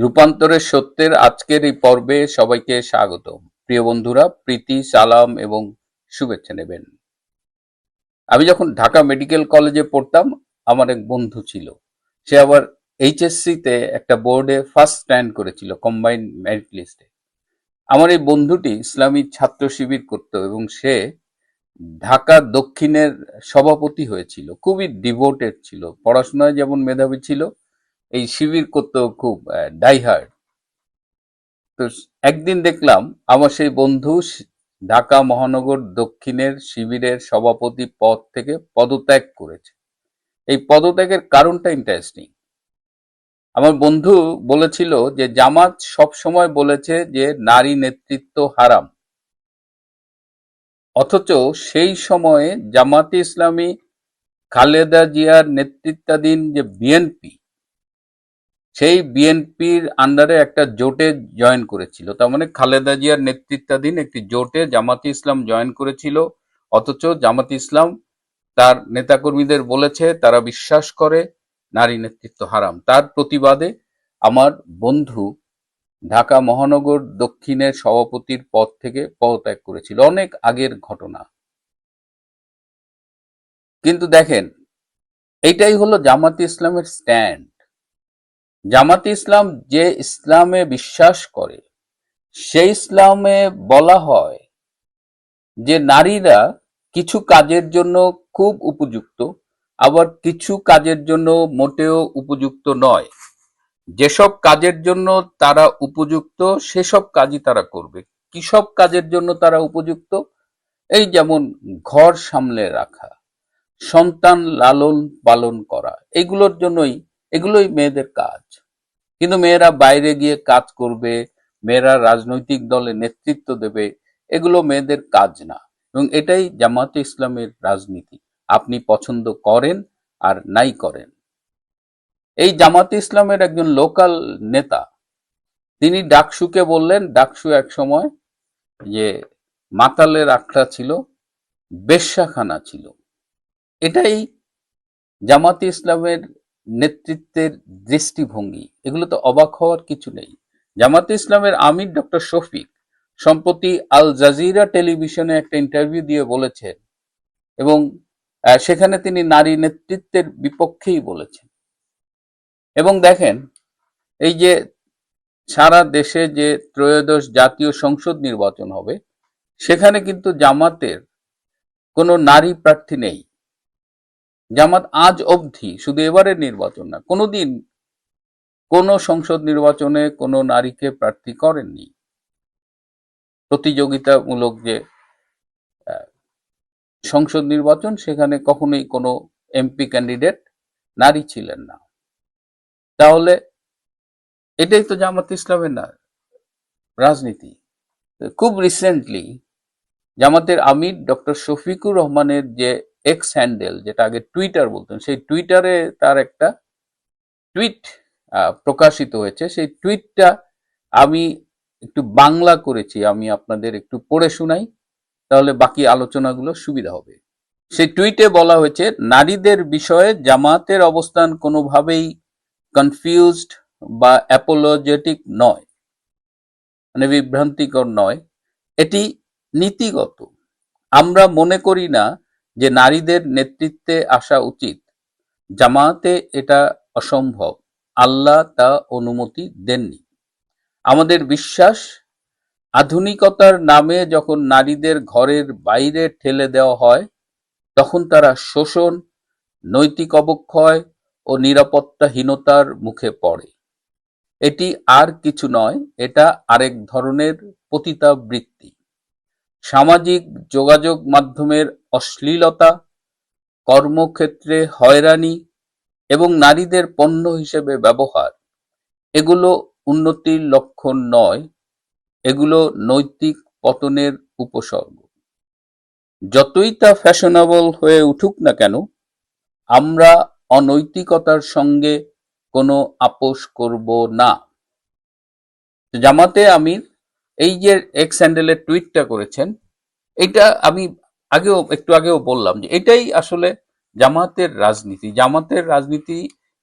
রূপান্তরের সত্যের আজকের এই পর্বে সবাইকে স্বাগত। প্রিয় বন্ধুরা, প্রীতি, সালাম এবং শুভেচ্ছা নেবেন। আমি যখন ঢাকা মেডিকেল কলেজে পড়তাম, আমার এক বন্ধু ছিল। সে আবার এইচএসসি তে একটা বোর্ডে ফার্স্ট স্ট্যান্ড করেছিল কম্বাইন্ড মেরিট লিস্টে। আমার এই বন্ধুটি ইসলামী ছাত্র শিবির করত এবং সে ঢাকা দক্ষিণের সভাপতি হয়েছিল। খুবই ডিভোটেড ছিল, পড়াশোনায় যেমন মেধাবী ছিল, এই শিবির করতো খুব ডাইহার্ড। তো একদিন দেখলাম আমার সেই বন্ধু ঢাকা মহানগর দক্ষিণের শিবিরের সভাপতি পদ থেকে পদত্যাগ করেছে। এই পদত্যাগের কারণটা ইন্টারেস্টিং। আমার বন্ধু বলেছিল যে জামাত সব সময় বলেছে যে নারী নেতৃত্ব হারাম, অথচ সেই সময়ে জামাতে ইসলামী খালেদা জিয়ার নেতৃত্বাধীন যে বিএনপি, সেই বিএনপির আন্ডারে একটা জোটে জয়েন করেছিল। তার মানে খালেদা জিয়ার নেতৃত্বাধীন একটি জোটে জামাতে ইসলাম জয়েন করেছিল, অথচ জামাতে ইসলাম তার নেতাকর্মীদের বলেছে তারা বিশ্বাস করে নারী নেতৃত্ব হারাম। তার প্রতিবাদে আমার বন্ধু ঢাকা মহানগর দক্ষিণের সভাপতির পদ থেকে পদত্যাগ করেছিল। অনেক আগের ঘটনা, কিন্তু দেখেন, এইটাই হলো জামাতে ইসলামের স্ট্যান্ড। জামাতে ইসলাম যে ইসলামে বিশ্বাস করে, সেই ইসলামে বলা হয় যে নারীরা কিছু কাজের জন্য খুব উপযুক্ত, আবার কিছু কাজের জন্য মোটেও উপযুক্ত নয়। যেসব কাজের জন্য তারা উপযুক্ত সেসব কাজই তারা করবে। কিসব কাজের জন্য তারা উপযুক্ত? এই যেমন ঘর সামলে রাখা, সন্তান লালন পালন করা, এগুলোই মেয়েদের কাজ। কিন্তু মেয়েরা বাইরে গিয়ে কাজ করবে, মেয়েরা রাজনৈতিক দলে নেতৃত্ব দেবে, এগুলো মেয়েদের কাজ না। এবং এটাই জামাতে ইসলামের রাজনীতি, আপনি পছন্দ করেন আর নাই করেন। এই জামাতে ইসলামের একজন লোকাল নেতা, তিনি ডাকসুকে বললেন, ডাকসু এক সময় যে মাতালের আখড়া ছিল, বেশ্যাখানা ছিল। এটাই জামাতে ইসলামের নেতৃত্বের দৃষ্টিভঙ্গি। এগুলো তো অবাক হওয়ার কিছু নেই। জামাতে ইসলামের আমির ডক্টর শফিক সম্প্রতি আল জাজিরা টেলিভিশনে একটা ইন্টারভিউ দিয়ে বলেছেন, এবং সেখানে তিনি নারী নেতৃত্বের বিপক্ষেই বলেছেন। এবং দেখেন, এই যে সারা দেশে যে ত্রয়োদশ জাতীয় সংসদ নির্বাচন হবে, সেখানে কিন্তু জামাতের কোনো নারী প্রার্থী নেই। জামাত আজ অবধি, শুধু এবারের নির্বাচন না, কোনোদিন কোনো সংসদ নির্বাচনে কোনো নারীকে প্রার্থী করেননি। প্রতিযোগিতামূলক যে সংসদ নির্বাচন, সেখানে কখনোই কোনো এমপি ক্যান্ডিডেট নারী ছিলেন না। তাহলে এটাই তো জামাত ইসলামের না রাজনীতি। খুব রিসেন্টলি জামাতের আমির ডক্টর শফিকুর রহমানের যে এক্স হ্যান্ডেল, যেটা আগে টুইটার বলতেন, সেই টুইটারে তার একটা টুইট প্রকাশিত হয়েছে। সেই টুইটটা আমি একটু বাংলা করেছি, আমি আপনাদের একটু পড়ে শোনাই, তাহলে বাকি আলোচনাগুলো সুবিধা হবে। সেই টুইটে বলা হয়েছে, নারীদের বিষয়ে জামাতের অবস্থান কোনোভাবেই কনফিউজড বা অ্যাপোলজেটিক নয়, মানে বিভ্রান্তিকর নয়, এটি নীতিগত। আমরা মনে করি না যে নারীদের নেতৃত্বে আসা উচিত। জামাতে এটা অসম্ভব, আল্লাহ তা অনুমতি দেননি। আমাদের বিশ্বাস, আধুনিকতার নামে যখন নারীদের ঘরের বাইরে ঠেলে দেওয়া হয়, তখন তারা শোষণ, নৈতিক অবক্ষয় ও নিরাপত্তাহীনতার মুখে পড়ে। এটি আর কিছু নয়, এটা আরেক ধরনের পতিতাবৃত্তি। সামাজিক যোগাযোগ মাধ্যমের অশ্লীলতা, কর্মক্ষেত্রে হয়রানি এবং নারীদের পণ্য হিসেবে ব্যবহার, এগুলো উন্নতির লক্ষণ নয়, এগুলো নৈতিক পতনের উপসর্গ। যতই তা ফ্যাশনেবল হয়ে উঠুক না কেন, আমরা অনৈতিকতার সঙ্গে কোনো আপোষ করব না। জামাতে আমির এই যে এক্স হ্যান্ডেলের টুইটটা করেছেন, এটা আমি একটু আগেও বললাম যে এটাই আসলে জামাতের রাজনীতি।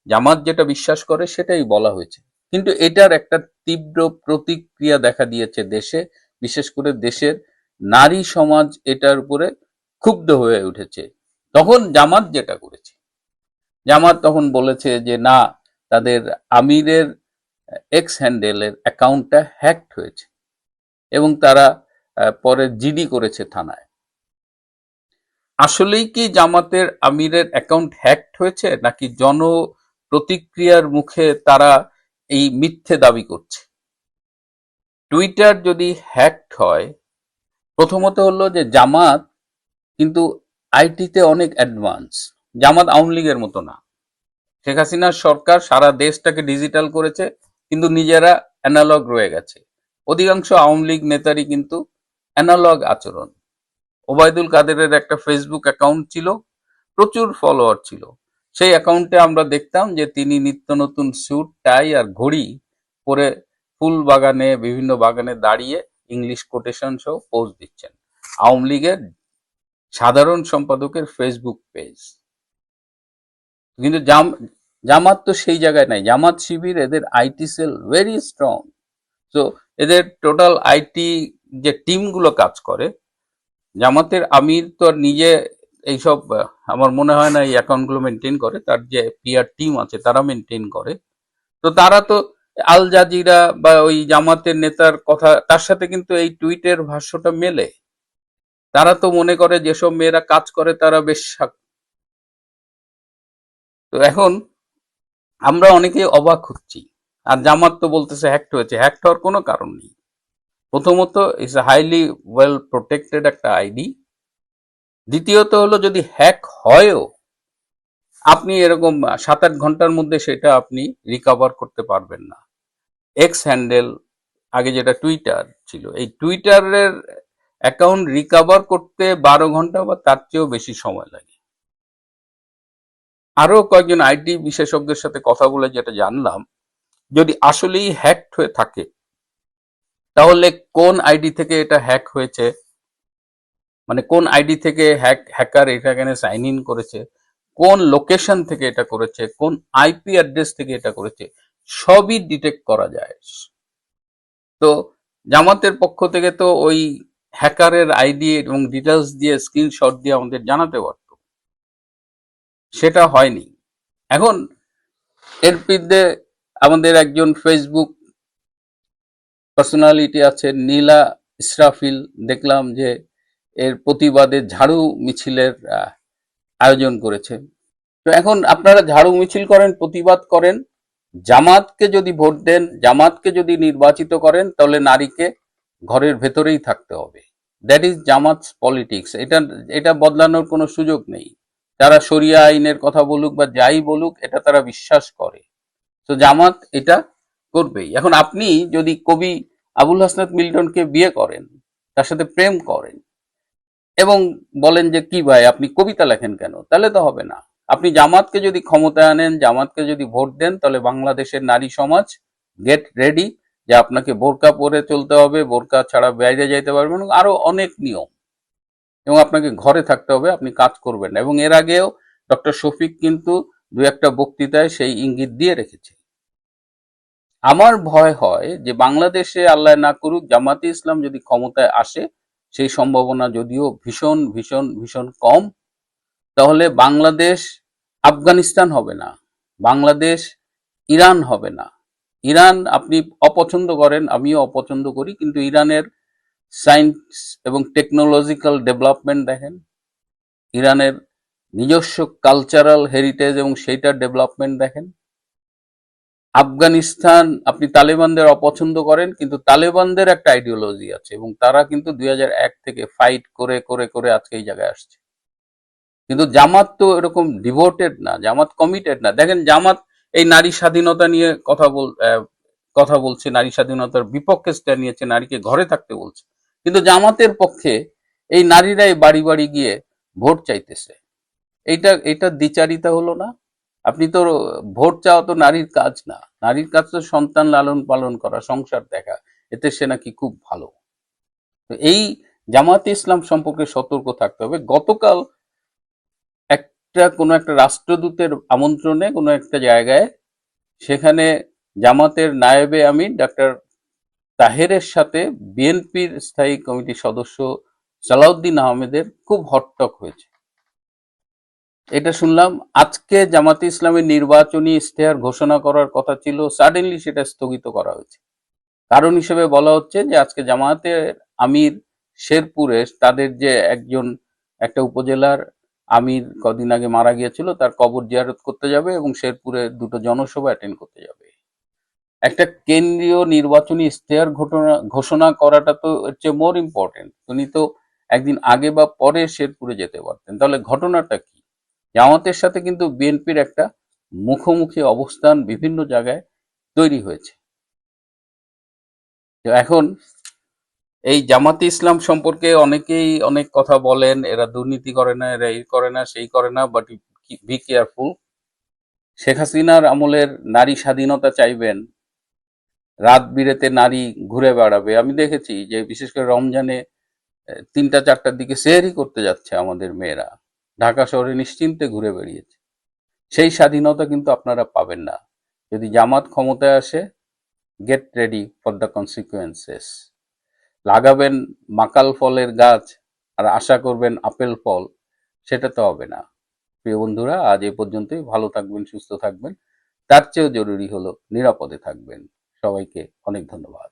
জামাত যেটা বিশ্বাস করে সেটাই বলা হয়েছে। কিন্তু এটার একটা তীব্র প্রতিক্রিয়া দেখা দিয়েছে দেশে, বিশেষ করে দেশের নারী সমাজ এটার উপরে ক্ষুব্ধ হয়ে উঠেছে। তখন জামাত যেটা করেছে, জামাত তখন বলেছে যে না, তাদের আমিরের এক্স হ্যান্ডেলের অ্যাকাউন্টটা হ্যাকড হয়েছে এবং তারা পরে জিডি করেছে থানায়। আসলেই কি জামাতের আমিরের অ্যাকাউন্ট হ্যাকড হয়েছে, নাকি জন প্রতিক্রিয়ার মুখে তারা এই মিথ্যে দাবি করছে? টুইটার যদি হ্যাকড হয়, প্রথমত হলো যে জামাত কিন্তু আইটিতে অনেক অ্যাডভান্স। জামাত আওয়ামী লীগের মতো না। শেখ হাসিনার সরকার সারা দেশটাকে ডিজিটাল করেছে, কিন্তু নিজেরা অ্যানালগ রয়ে গেছে। অধিকাংশ আওয়ামী লীগ নেতারই কিন্তু অ্যানালগ আচরণ। ওবায়দুল কাদেরের একটা ফেসবুক অ্যাকাউন্ট ছিল, প্রচুর ফলোয়ার ছিল। সেই অ্যাকাউন্টে আমরা দেখতাম যে তিনি নিত্য নতুন স্যুট, টাই আর ঘড়ি পরে ফুল বাগানে, বিভিন্ন বাগানে দাঁড়িয়ে ইংলিশ কোটেশন সহ পোস্ট দিচ্ছেন। আওয়ামী লীগের সাধারণ সম্পাদকের ফেসবুক পেজ। কিন্তু জামাত তো সেই জায়গায় নাই। জামাত শিবির, এদের আইটি সেল ভেরি স্ট্রং। তো এদের টোটাল আইটি যে টিমগুলো কাজ করে, জামাতের আমির তো আর নিজে এইসব আমার মনে হয় না এই অ্যাকাউন্টগুলো মেনটেন করে, তার যে পিআর টিম আছে তারা মেনটেন করে। তো তারা তো আল জাজিরা বা ওই জামাতের নেতার কথা, তার সাথে কিন্তু এই টুইটের ভাষ্যটা মেলে। তারা তো মনে করে যেসব মেয়েরা কাজ করে তারা বেশ তো এখন আমরা অনেকেই অবাক হচ্ছি। আর জামাত তো বলতেছে হ্যাকড হয়েছে। হ্যাকড হওয়ার কোনো কারণ নেই। প্রথমত, it's a highly well protected একটা আইডি। দ্বিতীয়ত হলো, যদি হ্যাক হয়ও, আপনি এরকম 7-8 ঘন্টার মধ্যে সেটা আপনি রিকভার করতে পারবেন না। এক্স হ্যান্ডেল, আগে যেটা টুইটার ছিল, এই টুইটারের অ্যাকাউন্ট রিকভার করতে 12 ঘন্টা বা তার চেয়েও বেশি সময় লাগে। আরো কয়েকজন আইটি বিশেষজ্ঞের সাথে কথা বলে যেটা জানলাম, যদি আসলেই হ্যাকড হয়ে থাকে, তাহলে কোন আইডি থেকে এটা হ্যাক হয়েছে, মানে কোন আইডি থেকে হ্যাকার এখানে সাইন ইন করেছে, কোন লোকেশন থেকে এটা করেছে, কোন আইপি অ্যাড্রেস থেকে এটা করেছে, সবই ডিটেক্ট করা যায়। তো জামাতের পক্ষ থেকে তো ওই হ্যাকারের আইডি এবং ডিটেলস দিয়ে স্ক্রিনশট দিয়ে আমাদের জানাতে পারত, সেটা হয়নি। এখন এর বিরুদ্ধে আমাদের একজন ফেসবুক পার্সোনালিটি আছে, নীলা ইসরাফিল, দেখলাম যে এর প্রতিবাদে ঝাড়ু মিছিলের আয়োজন করেছে। তো এখন আপনারা ঝাড়ু মিছিল করেন, প্রতিবাদ করেন, জামাতকে যদি ভোট দেন, জামাতকে যদি নির্বাচিত করেন, তাহলে নারীকে ঘরের ভেতরেই থাকতে হবে। That is Jamaat politics. এটা বদলানোর কোনো সুযোগ নেই। তারা শরিয়া আইনের কথা বলুক বা যাই বলুক, এটা তারা বিশ্বাস করে। তো জামাত এটা করবেই। এখন আপনি যদি কবি আবুল হাসনাত মিল্টনকে বিয়ে করেন, তার সাথে প্রেম করেন এবং বলেন যে কি ভাই আপনি কবিতা লেখেন কেন, তাহলে তো হবে না। আপনি জামাতকে যদি ক্ষমতায় আনেন, জামাতকে যদি ভোট দেন, তাহলে বাংলাদেশের নারী সমাজ গেট রেডি, যে আপনাকে বোরকা পরে চলতে হবে, বোরকা ছাড়া বাইরে যাইতে পারবেন, আরো অনেক নিয়ম, এবং আপনাকে ঘরে থাকতে হবে, আপনি কাজ করবেন না। এবং এর আগেও ডক্টর শফিক কিন্তু দু একটা বক্তৃতায় সেই ইঙ্গিত দিয়ে রেখেছে। আমার ভয় হয় যে বাংলাদেশে আল্লাহ না করুক জামাতে ইসলাম যদি ক্ষমতায় আসে, সেই সম্ভাবনা যদিও ভীষণ ভীষণ ভীষণ কম, তাহলে বাংলাদেশ আফগানিস্তান হবে না, বাংলাদেশ ইরান হবে না। ইরান আপনি অপছন্দ করেন, আমিও অপছন্দ করি, কিন্তু ইরানের সায়েন্স এবং টেকনোলজিক্যাল ডেভেলপমেন্ট দেখেন, ইরানের নিজস্ব কালচারাল হেরিটেজ এবং সেইটার ডেভেলপমেন্ট দেখেন। আফগানিস্তান আপনি তালেবানদের অপছন্দ করেন, কিন্তু তালেবানদের একটা আইডিওলজি আছে এবং তারা কিন্তু 2001 থেকে ফাইট করে করে করে আজকে এই জায়গায় আসছে। কিন্তু জামাত তো এরকম ডিভোটেড না, জামাত কমিটেড না। দেখেন জামাত এই নারী স্বাধীনতা নিয়ে কথা বলছে, নারী স্বাধীনতার বিপক্ষে স্ট্যান্ড নিয়েছে, নারীকে ঘরে থাকতে বলছে, কিন্তু জামাতের পক্ষে এই নারীরাই বাড়ি বাড়ি গিয়ে ভোট চাইতেছে। এটা দ্বিচারিতা হলো না? আপনি তো ভোট চাওয়া তো নারীর কাজ না, নারীর কাজ তো সন্তান লালন পালন করা, সংসার দেখা, এতে সে নাকি খুব ভালো। তো এই জামাতে ইসলাম সম্পর্কে সতর্ক থাকতে হবে। গতকাল কোনো একটা রাষ্ট্রদূতের আমন্ত্রণে কোনো একটা জায়গায়, সেখানে জামাতের নায়েবে আমির ডাক্তার তাহেরের সাথে বিএনপির স্থায়ী কমিটির সদস্য সালাউদ্দিন আহমেদের খুব হট্টক হয়েছে। এটা শুনলাম। আজকে জামাতে ইসলামের নির্বাচনী ইশতেহার ঘোষণা করার কথা ছিল, সাডেনলি সেটা স্থগিত করা হয়েছে। কারণ হিসেবে বলা হচ্ছে যে আজকে জামাতের আমির শেরপুরে তাদের যে একটা উপজেলার আমির কদিন আগে মারা গিয়েছিল, তার কবর জিয়ারত করতে যাবে এবং শেরপুরে দুটো জনসভা অ্যাটেন্ড করতে যাবে। একটা কেন্দ্রীয় নির্বাচনী ইশতেহার ঘোষণা করাটা তো এর চেয়ে মোর ইম্পর্টেন্ট। উনি তো একদিন আগে বা পরে শেরপুরে যেতে পারতেন। তাহলে ঘটনাটা কি? জামাতের সাথে কিন্তু বিএনপির একটা মুখোমুখি অবস্থান বিভিন্ন জায়গায় তৈরি হয়েছে। তো এখন এই জামাতে ইসলাম সম্পর্কে অনেকেই অনেক কথা বলেন, এরা দুর্নীতি করে না, এরা এই করে না, সেই করে না, বাট বি কেয়ারফুল। শেখ হাসিনার আমলের নারী স্বাধীনতা চাইবেন, রাত বিরেতে নারী ঘুরে বেড়াবে। আমি দেখেছি যে বিশেষ করে রমজানে 3টা-4টার দিকে সেহরি করতে যাচ্ছে আমাদের মেয়েরা, ঢাকা শহরে নিশ্চিন্তে ঘুরে বেড়িয়েছে। সেই স্বাধীনতা কিন্তু আপনারা পাবেন না যদি জামাত ক্ষমতায় আসে। Get ready for the consequences. লাগাবেন মাকাল ফলের গাছ আর আশা করবেন আপেল ফল, সেটা তো হবে না। প্রিয় বন্ধুরা, আজ এই পর্যন্তই। ভালো থাকবেন, সুস্থ থাকবেন। তার চেয়েও জরুরি হলো নিরাপদে থাকবেন। সবাইকে অনেক ধন্যবাদ।